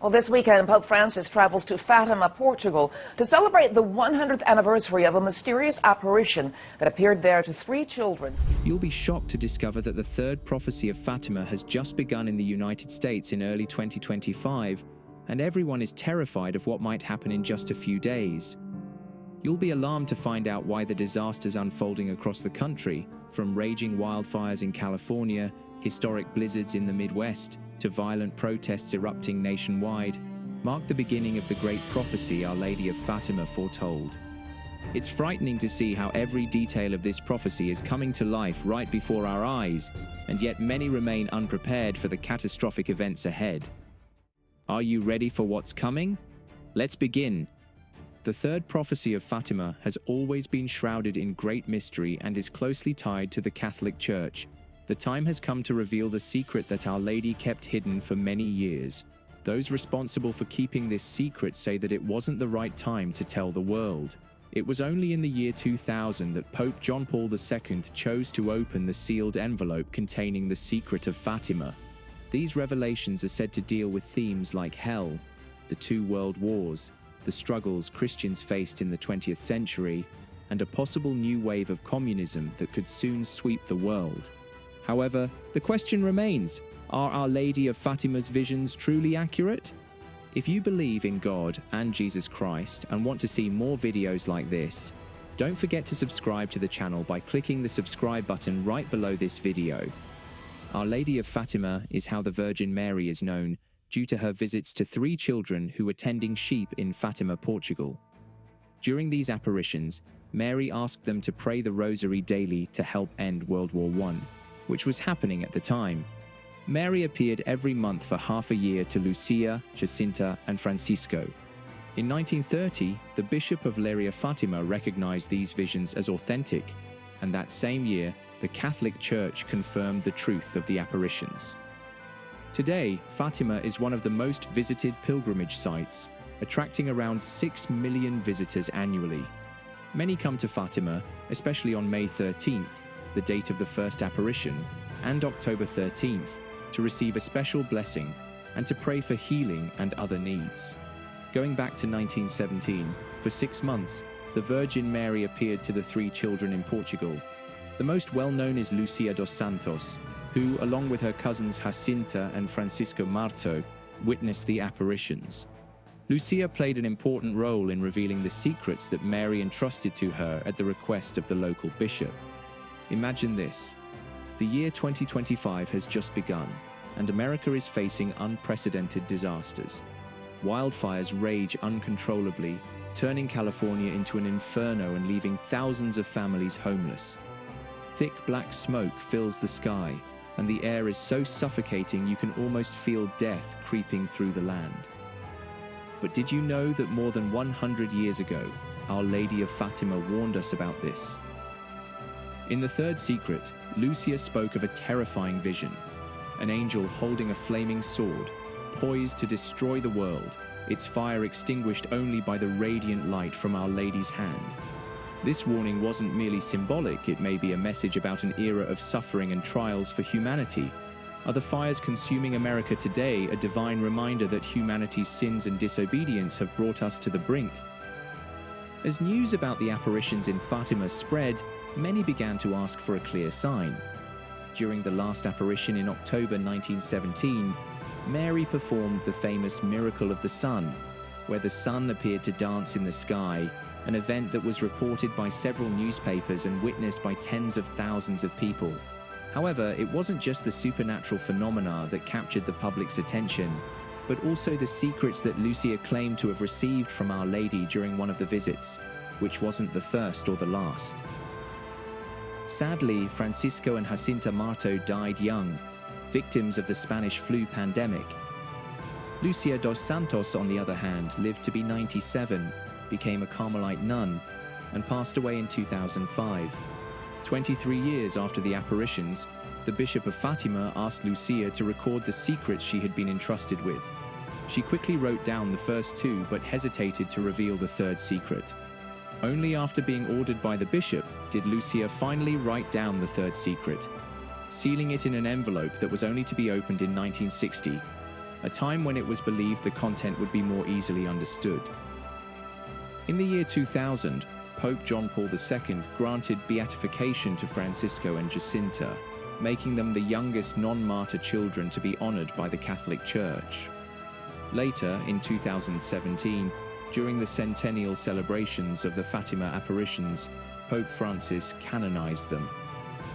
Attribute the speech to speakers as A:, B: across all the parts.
A: Well, this weekend, Pope Francis travels to Fatima, Portugal, to celebrate the 100th anniversary of a mysterious apparition that appeared there to 3 children.
B: You'll be shocked to discover that the third prophecy of Fatima has just begun in the United States in early 2025, and everyone is terrified of what might happen in just a few days. You'll be alarmed to find out why the disasters unfolding across the country, from raging wildfires in California, historic blizzards in the Midwest, to violent protests erupting nationwide, mark the beginning of the great prophecy Our Lady of Fatima foretold. It's frightening to see how every detail of this prophecy is coming to life right before our eyes, and yet many remain unprepared for the catastrophic events ahead. Are you ready for what's coming? Let's begin. The third prophecy of Fatima has always been shrouded in great mystery and is closely tied to the Catholic Church. The time has come to reveal the secret that Our Lady kept hidden for many years. Those responsible for keeping this secret say that it wasn't the right time to tell the world. It was only in the year 2000 that Pope John Paul II chose to open the sealed envelope containing the secret of Fatima. These revelations are said to deal with themes like hell, the 2 world wars, the struggles Christians faced in the 20th century, and a possible new wave of communism that could soon sweep the world. However, the question remains, are Our Lady of Fatima's visions truly accurate? If you believe in God and Jesus Christ and want to see more videos like this, don't forget to subscribe to the channel by clicking the subscribe button right below this video. Our Lady of Fatima is how the Virgin Mary is known, due to her visits to 3 children who were tending sheep in Fatima, Portugal. During these apparitions, Mary asked them to pray the Rosary daily to help end World War I, which was happening at the time. Mary appeared every month for half a year to Lucia, Jacinta, and Francisco. In 1930, the Bishop of Leiria Fatima recognized these visions as authentic, and that same year, the Catholic Church confirmed the truth of the apparitions. Today, Fatima is one of the most visited pilgrimage sites, attracting around 6 million visitors annually. Many come to Fatima, especially on May 13th, the date of the first apparition, and October 13th, to receive a special blessing and to pray for healing and other needs. Going back to 1917, for 6 months, the Virgin Mary appeared to the 3 children in Portugal. The most well-known is Lucia dos Santos, who, along with her cousins Jacinta and Francisco Marto, witnessed the apparitions. Lucia played an important role in revealing the secrets that Mary entrusted to her at the request of the local bishop. Imagine this. The year 2025 has just begun, and America is facing unprecedented disasters. Wildfires rage uncontrollably, turning California into an inferno and leaving thousands of families homeless. Thick black smoke fills the sky, and the air is so suffocating you can almost feel death creeping through the land. But did you know that more than 100 years ago, Our Lady of Fatima warned us about this? In the third secret, Lucia spoke of a terrifying vision, an angel holding a flaming sword, poised to destroy the world, its fire extinguished only by the radiant light from Our Lady's hand. This warning wasn't merely symbolic, it may be a message about an era of suffering and trials for humanity. Are the fires consuming America today a divine reminder that humanity's sins and disobedience have brought us to the brink? As news about the apparitions in Fatima spread, many began to ask for a clear sign. During the last apparition in October 1917, Mary performed the famous Miracle of the Sun, where the sun appeared to dance in the sky, an event that was reported by several newspapers and witnessed by tens of thousands of people. However, it wasn't just the supernatural phenomena that captured the public's attention, but also the secrets that Lucia claimed to have received from Our Lady during one of the visits, which wasn't the first or the last. Sadly, Francisco and Jacinta Marto died young, victims of the Spanish flu pandemic. Lucia dos Santos, on the other hand, lived to be 97, became a Carmelite nun, and passed away in 2005. 23 years after the apparitions, the Bishop of Fatima asked Lucia to record the secrets she had been entrusted with. She quickly wrote down the first 2 but hesitated to reveal the third secret. Only after being ordered by the bishop did Lucia finally write down the third secret, sealing it in an envelope that was only to be opened in 1960. a time when it was believed the content would be more easily understood. In the year 2000, Pope John Paul II granted beatification to Francisco and Jacinta, making them the youngest non-martyr children to be honored by the Catholic Church. Later, in 2017, during the centennial celebrations of the Fatima apparitions, Pope Francis canonized them.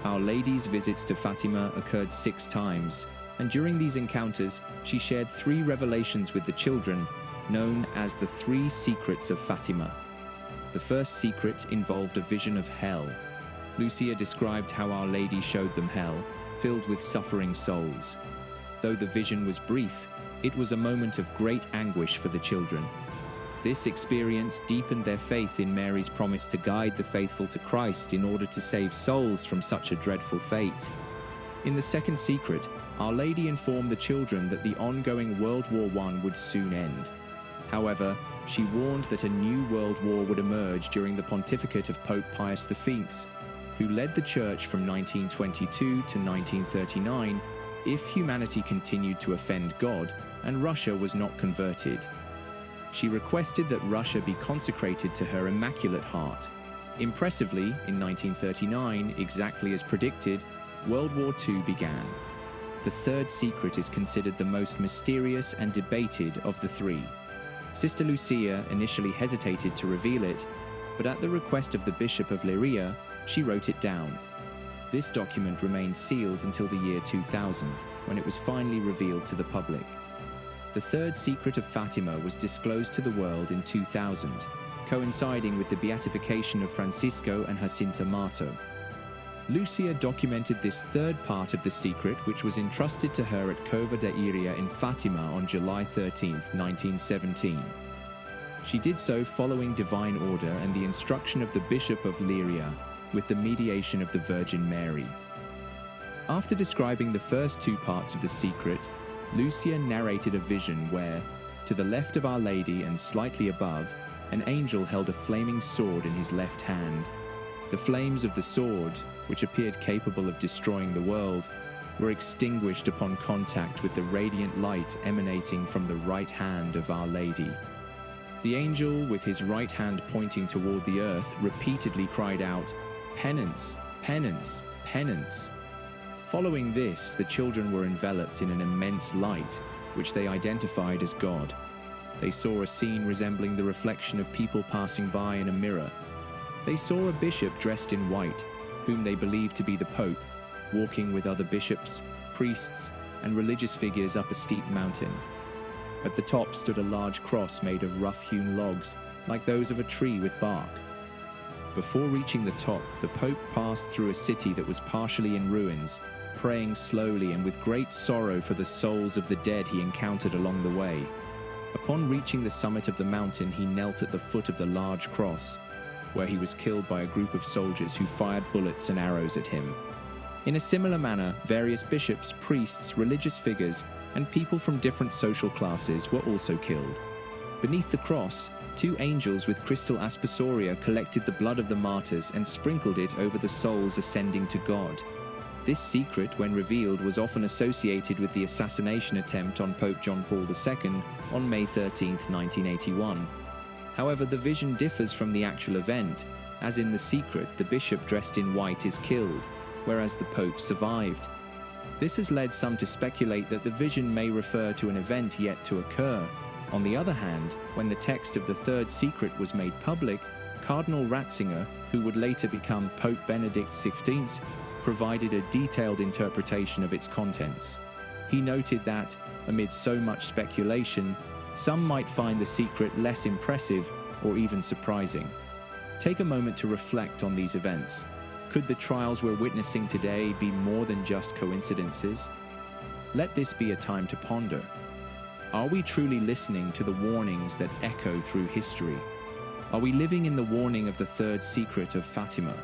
B: Our Lady's visits to Fatima occurred 6 times, and during these encounters, she shared 3 revelations with the children, known as the 3 secrets of Fatima. The first secret involved a vision of hell. Lucia described how Our Lady showed them hell, filled with suffering souls. Though the vision was brief, it was a moment of great anguish for the children. This experience deepened their faith in Mary's promise to guide the faithful to Christ in order to save souls from such a dreadful fate. In the second secret, Our Lady informed the children that the ongoing World War I would soon end. However, she warned that a new world war would emerge during the pontificate of Pope Pius V, who led the Church from 1922 to 1939 if humanity continued to offend God and Russia was not converted. She requested that Russia be consecrated to her Immaculate Heart. Impressively, in 1939, exactly as predicted, World War II began. The third secret is considered the most mysterious and debated of the 3. Sister Lucia initially hesitated to reveal it, but at the request of the Bishop of Leiria, she wrote it down. This document remained sealed until the year 2000, when it was finally revealed to the public. The third secret of Fatima was disclosed to the world in 2000, coinciding with the beatification of Francisco and Jacinta Marto. Lucia documented this third part of the secret, which was entrusted to her at Cova da Iria in Fatima on July 13, 1917. She did so following divine order and the instruction of the Bishop of Leiria, with the mediation of the Virgin Mary. After describing the first 2 parts of the secret, Lucia narrated a vision where, to the left of Our Lady and slightly above, an angel held a flaming sword in his left hand. The flames of the sword, which appeared capable of destroying the world, were extinguished upon contact with the radiant light emanating from the right hand of Our Lady. The angel, with his right hand pointing toward the earth, repeatedly cried out, "Penance, penance, penance." Following this, the children were enveloped in an immense light, which they identified as God. They saw a scene resembling the reflection of people passing by in a mirror. They saw a bishop dressed in white, whom they believed to be the Pope, walking with other bishops, priests, and religious figures up a steep mountain. At the top stood a large cross made of rough-hewn logs, like those of a tree with bark. Before reaching the top, the Pope passed through a city that was partially in ruins, praying slowly and with great sorrow for the souls of the dead he encountered along the way. Upon reaching the summit of the mountain, he knelt at the foot of the large cross, where he was killed by a group of soldiers who fired bullets and arrows at him. In a similar manner, various bishops, priests, religious figures, and people from different social classes were also killed. Beneath the cross, 2 angels with crystal aspersoria collected the blood of the martyrs and sprinkled it over the souls ascending to God. This secret, when revealed, was often associated with the assassination attempt on Pope John Paul II on May 13, 1981. However, the vision differs from the actual event, as in the secret, the bishop dressed in white is killed, whereas the Pope survived. This has led some to speculate that the vision may refer to an event yet to occur. On the other hand, when the text of the third secret was made public, Cardinal Ratzinger, who would later become Pope Benedict XVI, provided a detailed interpretation of its contents. He noted that, amid so much speculation, some might find the secret less impressive or even surprising. Take a moment to reflect on these events. Could the trials we're witnessing today be more than just coincidences? Let this be a time to ponder. Are we truly listening to the warnings that echo through history? Are we living in the warning of the third secret of Fatima?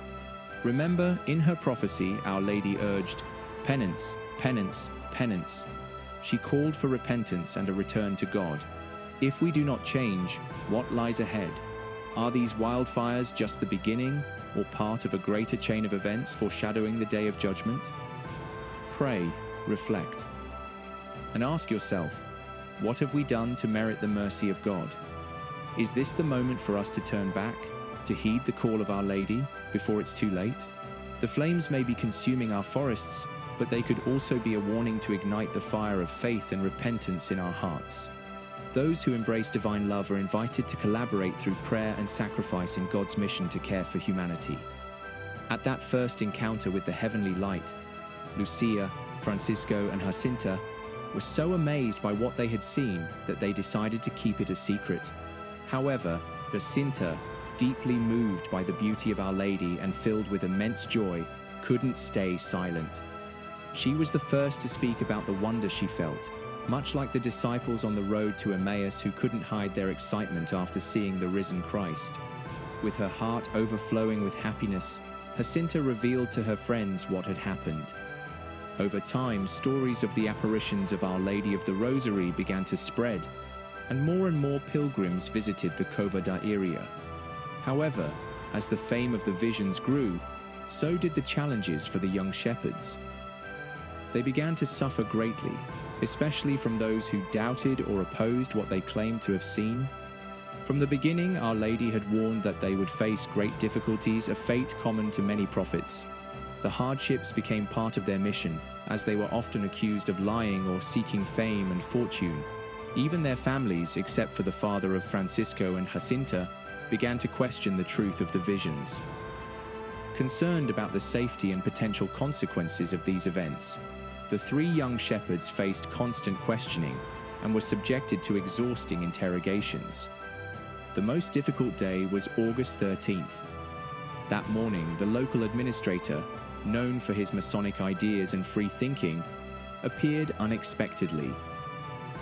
B: Remember, in her prophecy, Our Lady urged, "Penance, penance, penance." She called for repentance and a return to God. If we do not change, what lies ahead? Are these wildfires just the beginning or part of a greater chain of events foreshadowing the day of judgment? Pray, reflect, and ask yourself, What have we done to merit the mercy of God? Is this the moment for us to turn back, to heed the call of Our Lady before it's too late? The flames may be consuming our forests, but they could also be a warning to ignite the fire of faith and repentance in our hearts. Those who embrace divine love are invited to collaborate through prayer and sacrifice in God's mission to care for humanity. At that first encounter with the heavenly light, Lucia, Francisco, and Jacinta were so amazed by what they had seen that they decided to keep it a secret. However, Jacinta, deeply moved by the beauty of Our Lady and filled with immense joy, couldn't stay silent. She was the first to speak about the wonder she felt, much like the disciples on the road to Emmaus who couldn't hide their excitement after seeing the risen Christ. With her heart overflowing with happiness, Jacinta revealed to her friends what had happened. Over time, stories of the apparitions of Our Lady of the Rosary began to spread, and more pilgrims visited the Cova da Iria. However, as the fame of the visions grew, so did the challenges for the young shepherds. They began to suffer greatly, especially from those who doubted or opposed what they claimed to have seen. From the beginning, Our Lady had warned that they would face great difficulties, a fate common to many prophets. The hardships became part of their mission, as they were often accused of lying or seeking fame and fortune. Even their families, except for the father of Francisco and Jacinta, began to question the truth of the visions. Concerned about the safety and potential consequences of these events, the three young shepherds faced constant questioning and were subjected to exhausting interrogations. The most difficult day was August 13th. That morning, the local administrator, known for his Masonic ideas and free thinking, appeared unexpectedly.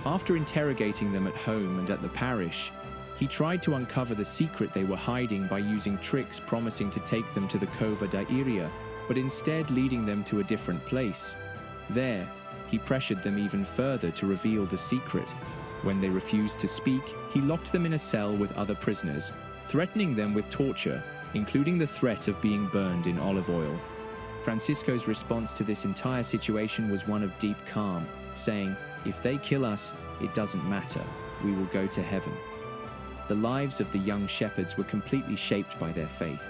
B: After interrogating them at home and at the parish, he tried to uncover the secret they were hiding by using tricks promising to take them to the Cova da Iria, but instead leading them to a different place. There, he pressured them even further to reveal the secret. When they refused to speak, he locked them in a cell with other prisoners, threatening them with torture, including the threat of being burned in olive oil. Francisco's response to this entire situation was one of deep calm, saying, "If they kill us, it doesn't matter. We will go to heaven." The lives of the young shepherds were completely shaped by their faith.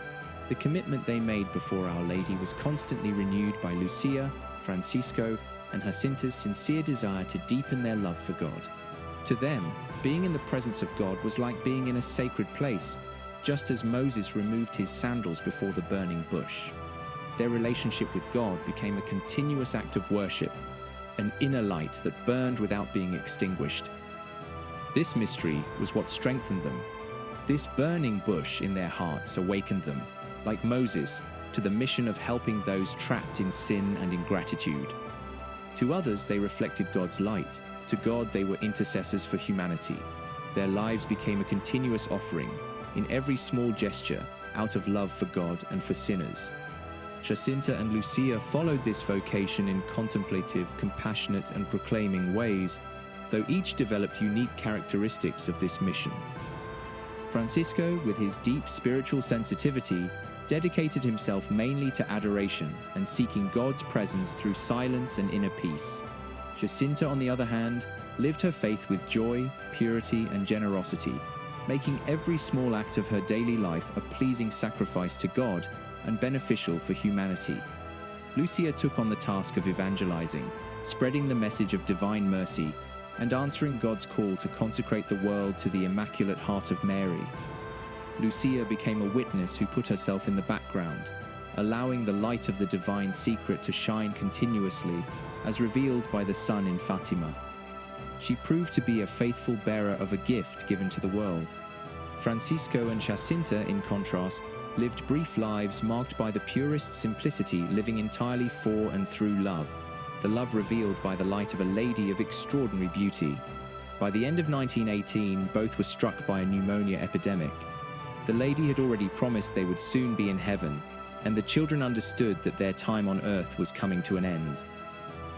B: The commitment they made before Our Lady was constantly renewed by Lucia, Francisco, and Jacinta's sincere desire to deepen their love for God. To them, being in the presence of God was like being in a sacred place, just as Moses removed his sandals before the burning bush. Their relationship with God became a continuous act of worship, an inner light that burned without being extinguished. This mystery was what strengthened them. This burning bush in their hearts awakened them, like Moses, to the mission of helping those trapped in sin and ingratitude. To others, they reflected God's light. To God, they were intercessors for humanity. Their lives became a continuous offering, in every small gesture, out of love for God and for sinners. Jacinta and Lucia followed this vocation in contemplative, compassionate, and proclaiming ways, though each developed unique characteristics of this mission. Francisco, with his deep spiritual sensitivity, dedicated himself mainly to adoration and seeking God's presence through silence and inner peace. Jacinta, on the other hand, lived her faith with joy, purity, and generosity, making every small act of her daily life a pleasing sacrifice to God and beneficial for humanity. Lucia took on the task of evangelizing, spreading the message of divine mercy, and answering God's call to consecrate the world to the Immaculate Heart of Mary. Lucia became a witness who put herself in the background, allowing the light of the divine secret to shine continuously, as revealed by the sun in Fatima. She proved to be a faithful bearer of a gift given to the world. Francisco and Jacinta, in contrast, lived brief lives marked by the purest simplicity, living entirely for and through love, the love revealed by the light of a lady of extraordinary beauty. By the end of 1918, both were struck by a pneumonia epidemic. The lady had already promised they would soon be in heaven, and the children understood that their time on earth was coming to an end.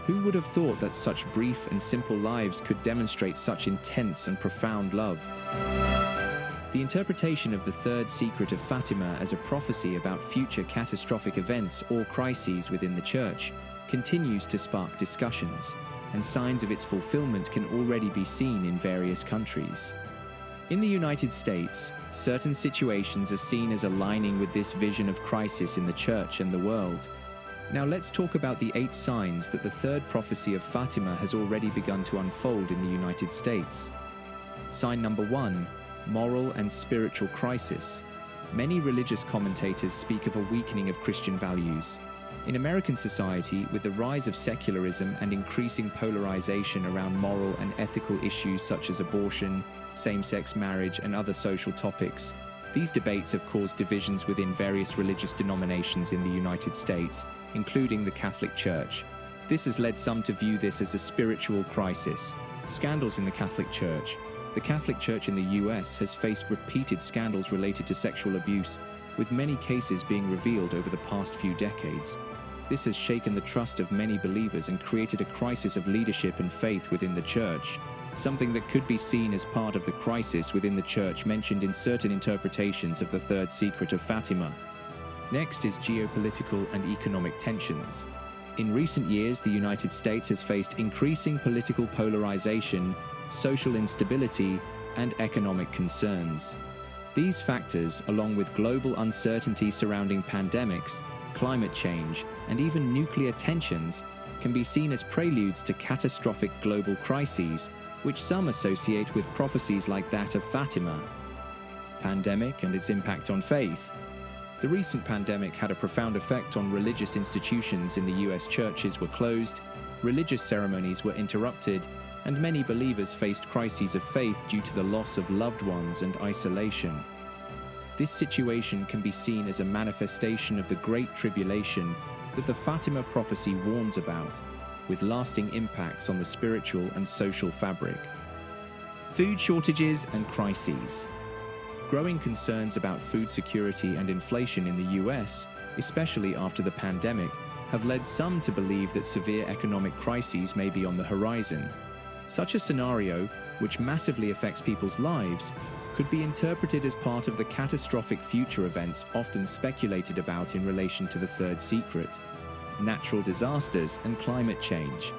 B: Who would have thought that such brief and simple lives could demonstrate such intense and profound love? The interpretation of the third secret of Fatima as a prophecy about future catastrophic events or crises within the Church continues to spark discussions. and signs of its fulfillment can already be seen in various countries. In the United States, certain situations are seen as aligning with this vision of crisis in the church and the world. Now let's talk about the 8 signs that the third prophecy of Fatima has already begun to unfold in the United States. Sign number 1, moral and spiritual crisis. Many religious commentators speak of a weakening of Christian values. In American society, with the rise of secularism and increasing polarization around moral and ethical issues such as abortion, same-sex marriage, and other social topics, these debates have caused divisions within various religious denominations in the United States, including the Catholic Church. This has led some to view this as a spiritual crisis. Scandals in the Catholic Church. The Catholic Church in the US has faced repeated scandals related to sexual abuse, with many cases being revealed over the past few decades. This has shaken the trust of many believers and created a crisis of leadership and faith within the church, something that could be seen as part of the crisis within the church mentioned in certain interpretations of the third secret of Fatima. Next is geopolitical and economic tensions. In recent years, the United States has faced increasing political polarization, social instability, and economic concerns. These factors, along with global uncertainty surrounding pandemics, climate change, and even nuclear tensions, can be seen as preludes to catastrophic global crises, which some associate with prophecies like that of Fatima. Pandemic and its impact on faith. The recent pandemic had a profound effect on religious institutions in the US. Churches were closed, religious ceremonies were interrupted, and many believers faced crises of faith due to the loss of loved ones and isolation. This situation can be seen as a manifestation of the Great Tribulation that the Fatima prophecy warns about, with lasting impacts on the spiritual and social fabric. Food shortages and crises. Growing concerns about food security and inflation in the US, especially after the pandemic, have led some to believe that severe economic crises may be on the horizon. Such a scenario, which massively affects people's lives, could be interpreted as part of the catastrophic future events often speculated about in relation to the third secret: natural disasters and climate change.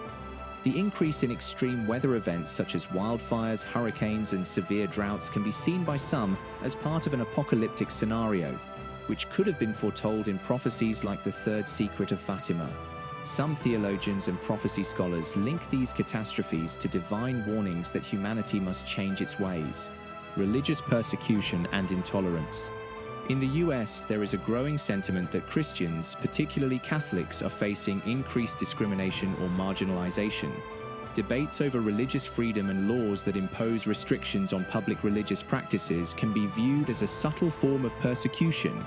B: The increase in extreme weather events such as wildfires, hurricanes, and severe droughts can be seen by some as part of an apocalyptic scenario, which could have been foretold in prophecies like the third secret of Fatima. Some theologians and prophecy scholars link these catastrophes to divine warnings that humanity must change its ways. Religious persecution and intolerance. In the US, there is a growing sentiment that Christians, particularly Catholics, are facing increased discrimination or marginalization. Debates over religious freedom and laws that impose restrictions on public religious practices can be viewed as a subtle form of persecution,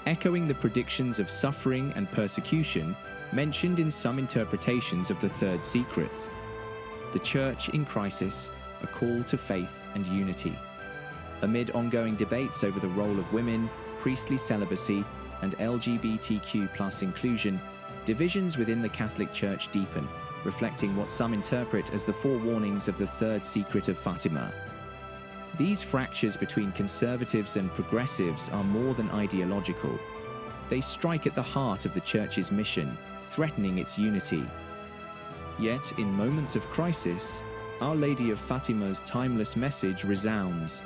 B: echoing the predictions of suffering and persecution mentioned in some interpretations of the third secret. The Church in crisis, a call to faith and unity. Amid ongoing debates over the role of women, priestly celibacy, and LGBTQ+ inclusion, divisions within the Catholic Church deepen, reflecting what some interpret as the forewarnings of the third secret of Fatima. These fractures between conservatives and progressives are more than ideological. They strike at the heart of the Church's mission, threatening its unity. Yet, in moments of crisis, Our Lady of Fatima's timeless message resounds: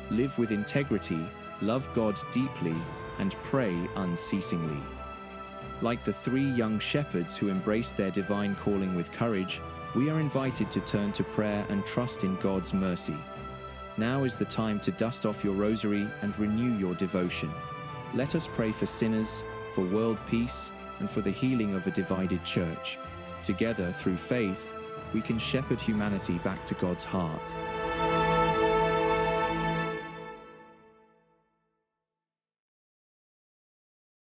B: live with integrity, love God deeply, and pray unceasingly. Like the 3 young shepherds who embraced their divine calling with courage, we are invited to turn to prayer and trust in God's mercy. Now is the time to dust off your rosary and renew your devotion. Let us pray for sinners, for world peace, and for the healing of a divided church. Together, through faith, we can shepherd humanity back to God's heart.